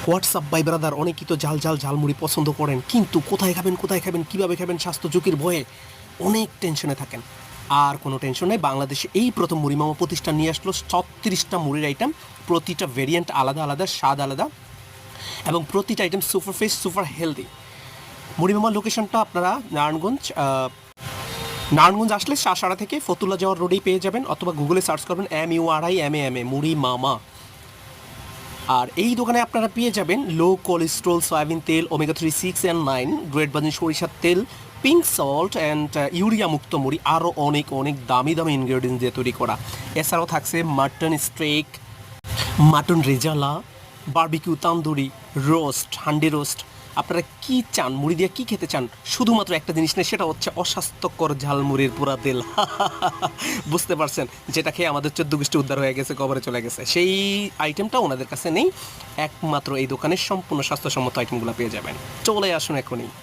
WhatsApp by brother, অনেকেই তো ঝাল ঝাল ঝালমুড়ি পছন্দ করেন, কিন্তু কোথায় খাবেন কীভাবে খাবেন স্বাস্থ্য ঝুঁকির ভয়ে অনেক টেনশনে থাকেন। আর কোনো টেনশন নেই, বাংলাদেশে এই প্রথম মুড়ি মামা প্রতিষ্ঠান নিয়ে আসলো 36টা মুড়ির আইটেম। প্রতিটা ভেরিয়েন্ট আলাদা আলাদা, স্বাদ আলাদা, এবং প্রতিটা item super fresh, super healthy. মুড়ি মামার লোকেশনটা আপনারা নারায়ণগঞ্জ আসলে শাসাড়া থেকে ফতুল্লা যাওয়ার রোডেই পেয়ে যাবেন, অথবা গুগলে সার্চ করবেন MURIMAMA মুড়ি মামা। আর এই দোকানে আপনারা পেয়ে যাবেন লো কোলেস্ট্রল সয়াবিন তেল, ওমেগা 3, 6 অ্যান্ড 9, গ্রেট বার্জিন সরিষার তেল, পিঙ্ক সল্ট অ্যান্ড ইউরিয়া মুক্ত মুড়ি, আরও অনেক অনেক দামি দামি ইনগ্রেডিয়েন্টস দিয়ে তৈরি করা। এছাড়াও থাকছে mutton steak, mutton rezala, barbecue tandoori, roast, handi roast. আপনারা কি চান, মুড়ি দিয়ে কি খেতে চান? শুধুমাত্র একটা জিনিস নেই, সেটা হচ্ছে অস্বাস্থ্যকর ঝালমুড়ির পোড়া তেল। বুঝতে পারছেন, যেটা খেয়ে আমাদের 14 গোষ্ঠী উদ্ধার হয়ে গেছে, কবরে চলে গেছে। সেই আইটেমটা ওনাদের কাছে নেই। একমাত্র এই দোকানের সম্পূর্ণ স্বাস্থ্যসম্মত আইটেমগুলো পেয়ে যাবেন। চলে আসুন এখনই।